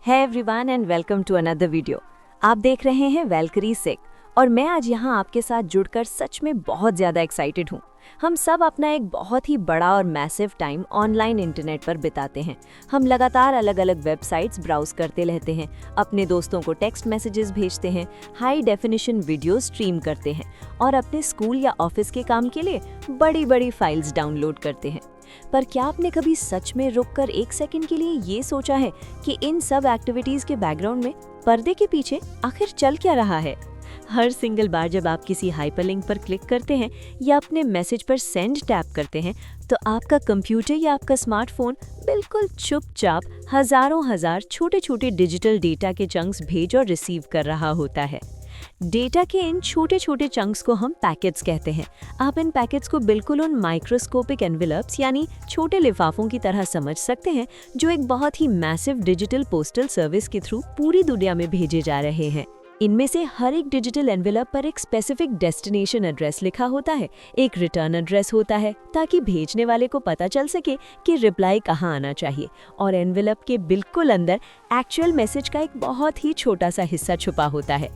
है everyone and welcome to another video. आप देख रहे हैं वैल्करी सेक और मैं आज यहाँ आपके साथ जुड़कर सच में बहुत ज़्यादा एक्साइटेड हूँ। हम सब अपना एक बहुत ही बड़ा और मैसिव टाइम ऑनलाइन इंटरनेट पर बिताते हैं। हम लगातार अलग अलग वेबसाइट्स ब्राउज करते रहते हैं, अपने दोस्तों को टेक्स्ट मैसेजेस भेजते हैं, हाई डेफिनेशन वीडियो स्ट्रीम करते हैं और अपने स्कूल या ऑफिस के काम के लिए बड़ी बड़ी फाइल्स डाउनलोड करते हैं। पर क्या आपने कभी सच में रुककर एक सेकंड के लिए ये सोचा है कि इन सब एक्टिविटीज के बैकग्राउंड में पर्दे के पीछे आखिर चल क्या रहा है? हर सिंगल बार जब आप किसी हाइपरलिंक पर क्लिक करते हैं या अपने मैसेज पर सेंड टैप करते हैं तो आपका कंप्यूटर या आपका स्मार्टफोन बिल्कुल चुपचाप हजार छोटे छोटे डिजिटल डेटा के चंक्स भेज और रिसीव कर रहा होता है। डेटा के इन छोटे छोटे चंक्स को हम पैकेट्स कहते हैं। आप इन पैकेट्स को बिल्कुल उन माइक्रोस्कोपिक एनवेलप्स यानी छोटे लिफाफों की तरह समझ सकते हैं जो एक बहुत ही मैसिव डिजिटल पोस्टल सर्विस के थ्रू पूरी दुनिया में भेजे जा रहे हैं। इनमें से हर एक डिजिटल एनवेलप पर एक स्पेसिफिक डेस्टिनेशन एड्रेस लिखा होता है, एक रिटर्न एड्रेस होता है ताकि भेजने वाले को पता चल सके कि रिप्लाई कहाँ आना चाहिए, और एनवेलप के बिल्कुल अंदर एक्चुअल मैसेज का एक बहुत ही छोटा सा हिस्सा छुपा होता है।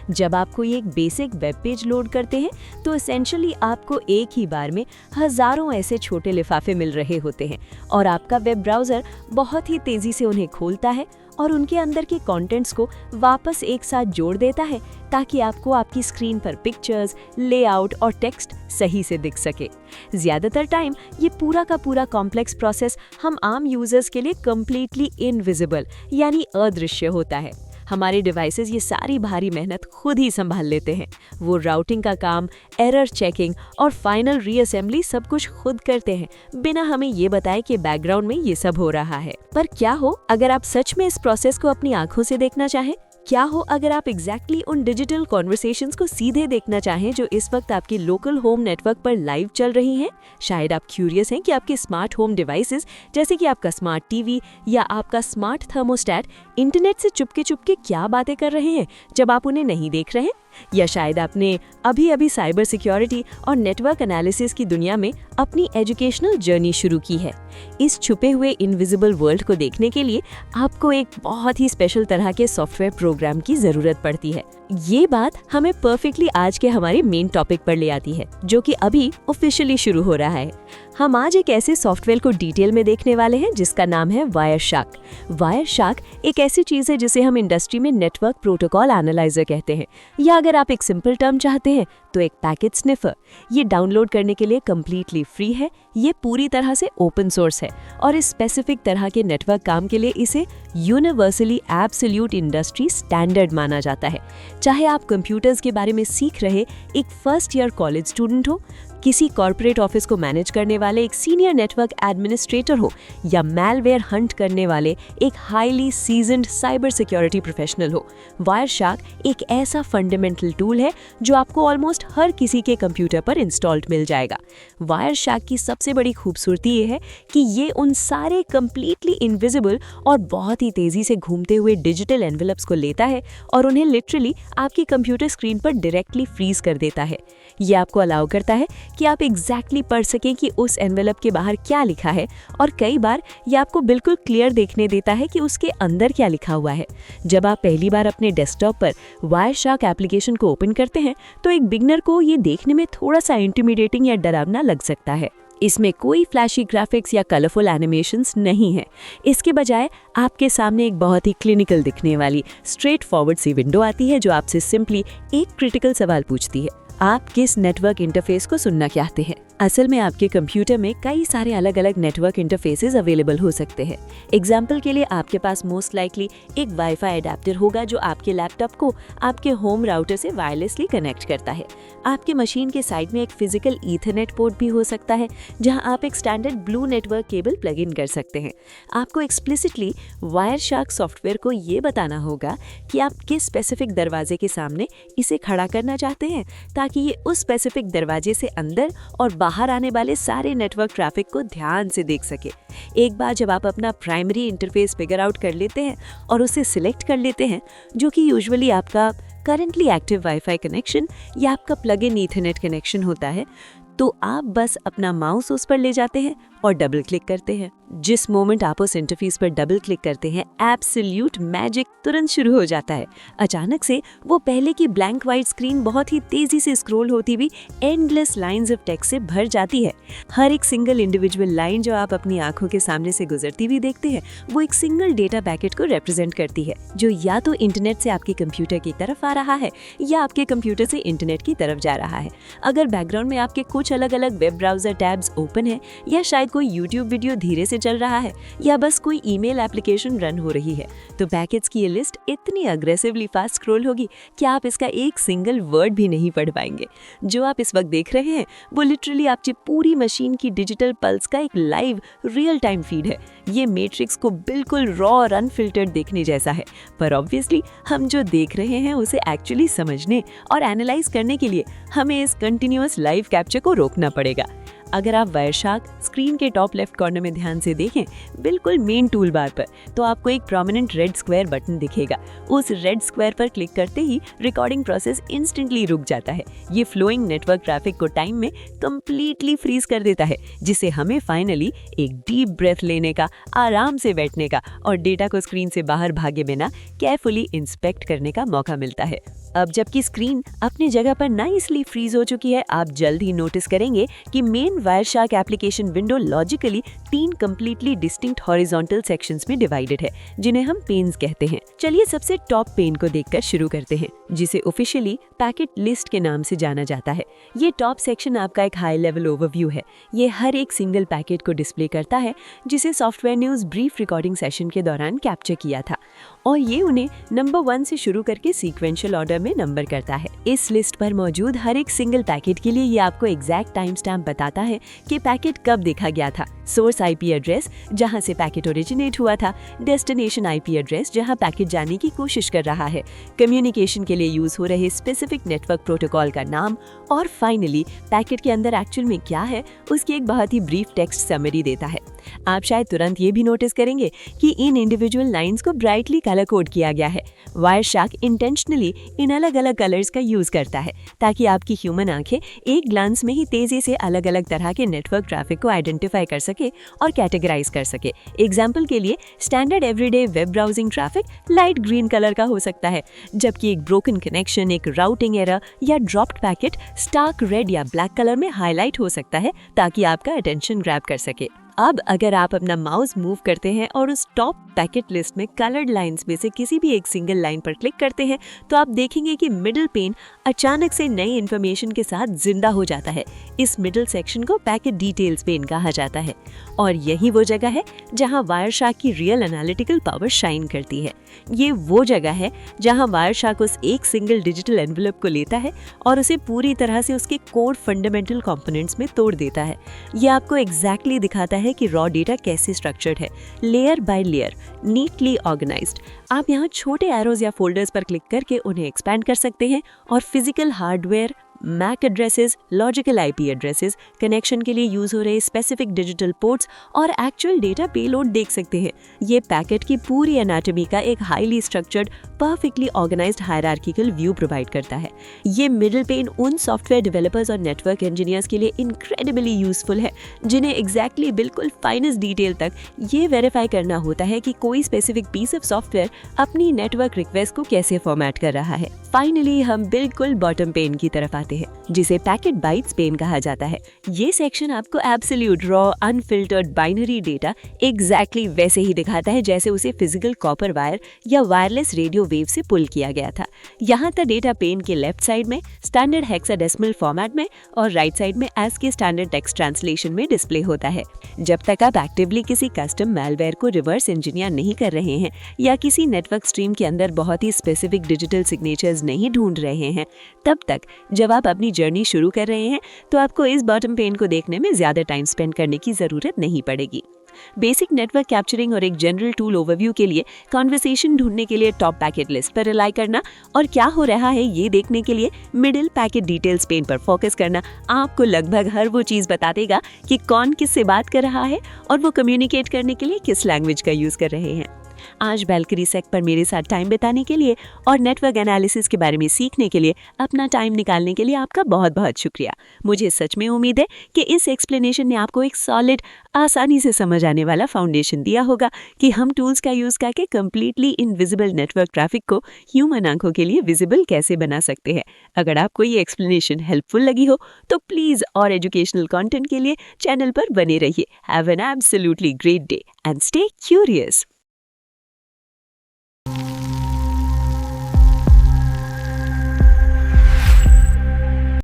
जब आप कोई एक बेसिक वेब पेज लोड करते हैं तो एसेंशियली आपको एक ही बार में हजारों ऐसे छोटे लिफाफे मिल रहे होते हैं और आपका वेब ब्राउज़र बहुत ही तेज़ी से उन्हें खोलता है और उनके अंदर के कंटेंट्स को वापस एक साथ जोड़ देता है ताकि आपको आपकी स्क्रीन पर पिक्चर्स, लेआउट और टेक्स्ट सही से दिख सके। ज़्यादातर टाइम ये पूरा का पूरा कॉम्प्लेक्स प्रोसेस हम आम यूजर्स के लिए कम्प्लीटली इनविजिबल यानी अदृश्य होता है। हमारे डिवाइसेस ये सारी भारी मेहनत खुद ही संभाल लेते हैं। वो राउटिंग का काम, एरर चेकिंग और फाइनल रीअसेंबली सब कुछ खुद करते हैं बिना हमें ये बताए कि बैकग्राउंड में ये सब हो रहा है। पर क्या हो अगर आप सच में इस प्रोसेस को अपनी आंखों से देखना चाहें? क्या हो अगर आप एग्जैक्टली उन डिजिटल कॉन्वर्सेशंस को सीधे देखना चाहें जो इस वक्त आपके लोकल होम नेटवर्क पर लाइव चल रही हैं? शायद आप क्यूरियस हैं कि आपके स्मार्ट होम डिवाइसेस जैसे कि आपका स्मार्ट टीवी या आपका स्मार्ट थर्मोस्टेट इंटरनेट से चुपके क्या बातें कर रहे हैं जब आप उन्हें नहीं देख रहे हैं। या शायद आपने अभी साइबर सिक्योरिटी और नेटवर्क एनालिसिस की दुनिया में अपनी एजुकेशनल जर्नी शुरू की है। इस छुपे हुए इनविजिबल वर्ल्ड को देखने के लिए आपको एक बहुत ही स्पेशल तरह के सॉफ्टवेयर प्रोग्राम की जरूरत पड़ती है। ये बात हमें परफेक्टली आज के हमारे मेन टॉपिक पर ले आती है जो कि अभी ऑफिशियली शुरू हो रहा है। हम आज एक ऐसे सॉफ्टवेयर को डिटेल में देखने वाले हैं जिसका नाम है वायरशार्क। वायरशार्क एक ऐसी चीज है जिसे हम इंडस्ट्री में नेटवर्क प्रोटोकॉल एनालाइजर कहते हैं, या अगर आप एक सिंपल टर्म चाहते हैं तो एक पैकेट स्निफर। ये डाउनलोड करने के लिए कम्प्लीटली फ्री है, ये पूरी तरह से ओपन सोर्स है और इस स्पेसिफिक तरह के नेटवर्क काम के लिए इसे यूनिवर्सली एब्सोल्यूट इंडस्ट्री स्टैंडर्ड माना जाता है। चाहे आप कंप्यूटर्स के बारे में सीख रहे एक फर्स्ट ईयर कॉलेज स्टूडेंट हो, किसी कॉर्पोरेट ऑफिस को मैनेज करने वाले एक सीनियर नेटवर्क एडमिनिस्ट्रेटर हो, या मैलवेयर हंट करने वाले एक highly seasoned cyber security professional हो, वायरशार्क एक ऐसा फंडामेंटल टूल है जो आपको ऑलमोस्ट हर किसी के कंप्यूटर पर इंस्टॉल्ड मिल जाएगा। वायरशार्क की सबसे बड़ी खूबसूरती ये है कि ये उन सारे कंप्लीटली इनविजिबल और बहुत ही तेजी से घूमते हुए डिजिटल एनवेलप्स को लेता है और उन्हें लिटरली आपकी कंप्यूटर स्क्रीन पर डायरेक्टली फ्रीज कर देता है। ये आपको अलाउ करता है कि आप एग्जैक्टली पढ़ सकें कि उस एनवेलप के बाहर क्या लिखा है, और कई बार ये आपको बिल्कुल क्लियर देखने देता है कि उसके अंदर क्या लिखा हुआ है। जब आप पहली बार अपने डेस्कटॉप पर वायरशार्क एप्लीकेशन को ओपन करते हैं तो एक बिगनर को ये देखने में थोड़ा सा इंटिमिडेटिंग या डरावना लग सकता है। इसमें कोई फ्लैशी ग्राफिक्स या कलरफुल एनिमेशंस नहीं है। इसके बजाय आपके सामने एक बहुत ही क्लिनिकल दिखने वाली स्ट्रेट फॉरवर्ड सी विंडो आती है जो आपसे सिंपली एक क्रिटिकल सवाल पूछती है, आप किस नेटवर्क इंटरफेस को सुनना चाहते हैं। असल में आपके कंप्यूटर में कई सारे अलग अलग नेटवर्क इंटरफेसेस अवेलेबल हो सकते हैं। एग्जाम्पल के लिए आपके पास मोस्ट लाइकली एक वाईफाई अडेप्टर होगा जो आपके लैपटॉप को आपके होम राउटर से वायरलेसली कनेक्ट करता है। आपके मशीन के साइड में एक फिजिकल ईथरनेट पोर्ट भी हो सकता है जहां आप एक standard blue network cable plug in कर सकते हैं। आपको एक्सप्लिसिटली वायरशार्क सॉफ्टवेयर को ये बताना होगा कि आप किस स्पेसिफिक दरवाजे के सामने इसे खड़ा करना चाहते हैं ताकि ये उस स्पेसिफिक दरवाजे से अंदर और बाहर आने वाले सारे नेटवर्क ट्रैफिक को ध्यान से देख सके। एक बार जब आप अपना प्राइमरी इंटरफेस फिगर आउट कर लेते हैं और उसे सिलेक्ट कर लेते हैं, जो कि यूजुअली आपका करंटली एक्टिव वाईफाई कनेक्शन या आपका प्लग इन ईथरनेट कनेक्शन होता है, तो आप बस अपना माउस उस पर ले जाते हैं और डबल क्लिक करते हैं। जिस मोमेंट आप उस इंटरफेस पर डबल क्लिक करते हैं, एब्सोल्यूट मैजिक तुरंत शुरू हो जाता है। अचानक से वो पहले की ब्लैंक व्हाइट स्क्रीन बहुत ही तेजी से स्क्रॉल होती हुई एंडलेस लाइंस ऑफ टेक्स्ट से भर जाती है। हर एक सिंगल इंडिविजुअल लाइन जो आप अपनी आंखों के सामने से गुजरती हुई देखते हैं, वो एक सिंगल डेटा पैकेट को रिप्रेजेंट करती है, जो या तो इंटरनेट से आपके कंप्यूटर की तरफ आ रहा है या आपके कंप्यूटर से इंटरनेट की तरफ जा रहा है। अगर बैकग्राउंड में आपके कुछ अलग अलग वेब ब्राउजर टैब्स ओपन है, या शायद कोई यूट्यूब वीडियो धीरे से चल रहा है, या बस कोई ईमेल एप्लीकेशन रन हो रही है, तो पैकेट्स की ये लिस्ट इतनी अग्रेसिवली फास्ट स्क्रॉल होगी कि आप इसका एक सिंगल वर्ड भी नहीं पढ़ पाएंगे। जो आप इस वक्त देख रहे हैं वो लिटरली आपकी पूरी मशीन की डिजिटल पल्स का एक लाइव रियल टाइम फीड है। ये मैट्रिक्स को बिल्कुल रॉ और अनफिल्टर्ड देखने जैसा है, पर ऑब्वियसली हम जो देख रहे हैं उसे एक्चुअली समझने और एनालाइज करने के लिए हमें इस कंटिन्यूअस लाइव कैप्चर को रोकना पड़ेगा। अगर आप वायरशार्क स्क्रीन के टॉप लेफ्ट कॉर्नर में ध्यान से देखें, बिल्कुल मेन टूल बार पर, तो आपको एक प्रोमिनेंट रेड स्क्वायर बटन दिखेगा। उस रेड स्क्वायर पर क्लिक करते ही रिकॉर्डिंग प्रोसेस इंस्टेंटली रुक जाता है। ये फ्लोइंग नेटवर्क ट्रैफिक को टाइम में कंप्लीटली फ्रीज कर देता है, जिससे हमें फाइनली एक डीप ब्रेथ लेने का, आराम से बैठने का और डेटा को स्क्रीन से बाहर भागे बिना केयरफुली इंस्पेक्ट करने का मौका मिलता है। अब जबकि स्क्रीन अपनी जगह पर नाइसली फ्रीज हो चुकी है, आप जल्द ही नोटिस करेंगे कि main Wireshark application window logically 3 completely distinct horizontal sections में डिवाइडेड है, जिन्हें हम पेन्स कहते हैं। चलिए सबसे टॉप पेन को देखकर शुरू करते हैं, जिसे ऑफिशियली पैकेट लिस्ट के नाम से जाना जाता है। ये टॉप सेक्शन आपका एक हाई लेवल ओवरव्यू है। ये हर एक सिंगल पैकेट को डिस्प्ले करता है जिसे सॉफ्टवेयर ने उस ब्रीफ रिकॉर्डिंग सेशन के दौरान कैप्चर किया था, और ये उन्हें नंबर 1 से शुरू करके सीक्वेंशियल ऑर्डर में नंबर करता है। इस लिस्ट पर मौजूद हर एक सिंगल पैकेट के लिए ये आपको एग्जैक्ट टाइम स्टैम्प बताता है कि पैकेट कब देखा गया था, सोर्स आईपी एड्रेस जहां से पैकेट ओरिजिनेट हुआ था, डेस्टिनेशन आईपी एड्रेस जहां पैकेट जाने की कोशिश कर रहा है, कम्युनिकेशन के लिए यूज हो रहे स्पेसिफिक नेटवर्क प्रोटोकॉल का नाम, और फाइनली पैकेट के अंदर एक्चुअल में क्या है उसकी एक बहुत ही ब्रीफ टेक्स्ट समरी देता है। आप शायद तुरंत ये भी नोटिस करेंगे कि इन इंडिविजुअल लाइंस को ब्राइटली कलर कोड किया गया है। वायरशार्क इंटेंशनली इन अलग अलग कलर्स का यूज करता है ताकि आपकी ह्यूमन आंखें एक ग्लांस में ही तेजी से अलग अलग तरह के नेटवर्क ट्रैफिक को आइडेंटिफाई कर सके और कैटेगराइज कर सके। एग्जाम्पल के लिए standard everyday web browsing traffic light green colour का हो सकता है, जबकि एक ब्रोकन कनेक्शन, एक राउटिंग एरर या ड्रॉप्ड पैकेट स्टार्क रेड या ब्लैक कलर में हाईलाइट हो सकता है ताकि आपका अटेंशन ग्रैब कर सके। अब अगर आप अपना माउस मूव करते हैं और उस टॉप पैकेट लिस्ट में कलर्ड लाइंस में से किसी भी एक सिंगल लाइन पर क्लिक करते हैं, तो आप देखेंगे कि मिडिल पेन अचानक से नई इन्फॉर्मेशन के साथ जिंदा हो जाता है। इस मिडिल सेक्शन को पैकेट डिटेल्स पेन कहा जाता है, और यही वो जगह है जहां वायरशार्क की रियल एनालिटिकल पावर शाइन करती है। ये वो जगह है जहां वायरशार्क उस एक सिंगल डिजिटल एनवेलप को लेता है और उसे पूरी तरह से उसके कोर फंडामेंटल कंपोनेंट्स में तोड़ देता है। ये आपको एग्जैक्टली दिखाता है कि रॉ डेटा कैसे स्ट्रक्चर्ड है, layer by layer, neatly organised. आप यहाँ छोटे एरोज या फोल्डर्स पर क्लिक करके उन्हें एक्सपैंड कर सकते हैं और physical hardware, MAC addresses, logical IP addresses, connection के लिए यूज हो रहे स्पेसिफिक डिजिटल पोर्ट्स और एक्चुअल डेटा पेलोड देख सकते हैं। ये पैकेट की पूरी एनाटॉमी का एक highly structured, perfectly organised hierarchical view provide करता है। ये मिडिल पेन उन सॉफ्टवेयर डेवलपर्स और नेटवर्क इंजीनियर्स के लिए इनक्रेडिबली यूजफुल है जिन्हें एग्जैक्टली बिल्कुल फाइनेस्ट डिटेल तक ये वेरीफाई करना होता है कि कोई स्पेसिफिक पीस ऑफ सॉफ्टवेयर अपनी नेटवर्क रिक्वेस्ट को कैसे फॉर्मेट कर रहा है। फाइनली हम बिल्कुल बॉटम पेन की तरफ आते हैं, जिसे पैकेट बाइट्स पेन कहा जाता है। ये सेक्शन आपको absolute raw unfiltered binary data exactly वैसे ही दिखाता है जैसे उसे फिजिकल कॉपर वायर या वायरलेस रेडियो वेव से पुल किया गया था। यहाँ तक डेटा पेन के लेफ्ट साइड में स्टैंडर्ड हेक्साडेसिमल फॉर्मेट में और राइट साइड में एज के स्टैंडर्ड टेक्स्ट ट्रांसलेशन में डिस्प्ले होता है। जब तक आप एक्टिवली किसी कस्टम मैलवेयर को रिवर्स इंजीनियर नहीं कर रहे हैं या किसी नेटवर्क स्ट्रीम के अंदर बहुत ही स्पेसिफिक डिजिटल सिग्नेचर्स नहीं ढूंढ रहे हैं, तब तक जब आप अपनी जर्नी शुरू कर रहे हैं तो आपको इस बॉटम पेन को देखने में ज्यादा टाइम स्पेंड करने की जरूरत नहीं पड़ेगी। बेसिक नेटवर्क कैप्चरिंग और एक जनरल टूल ओवरव्यू के लिए कॉन्वर्सेशन ढूंढने के लिए टॉप पैकेट लिस्ट पर रिलाई करना और क्या हो रहा है ये देखने के लिए मिडिल पैकेट डिटेल्स पेन पर फोकस करना आपको लगभग हर वो चीज बता देगा कि कौन किससे बात कर रहा है और वो कम्युनिकेट करने के लिए किस लैंग्वेज का यूज कर रहे हैं। आज वैल्करी सेक पर मेरे साथ टाइम बिताने के लिए और नेटवर्क एनालिसिस के बारे में सीखने के लिए अपना टाइम निकालने के लिए आपका बहुत बहुत शुक्रिया। मुझे सच में उम्मीद है कि इस एक्सप्लेनेशन ने आपको एक सॉलिड, आसानी से समझ आने वाला फाउंडेशन दिया होगा कि हम टूल्स का यूज़ करके कम्प्लीटली इनविजिबल नेटवर्क ट्रैफिक को ह्यूमन आंखों के लिए विजिबल कैसे बना सकते हैं। अगर आपको ये एक्सप्लेनेशन हेल्पफुल लगी हो तो प्लीज़ और एजुकेशनल कंटेंट के लिए चैनल पर बने रहिए। Have an absolutely great day and stay curious.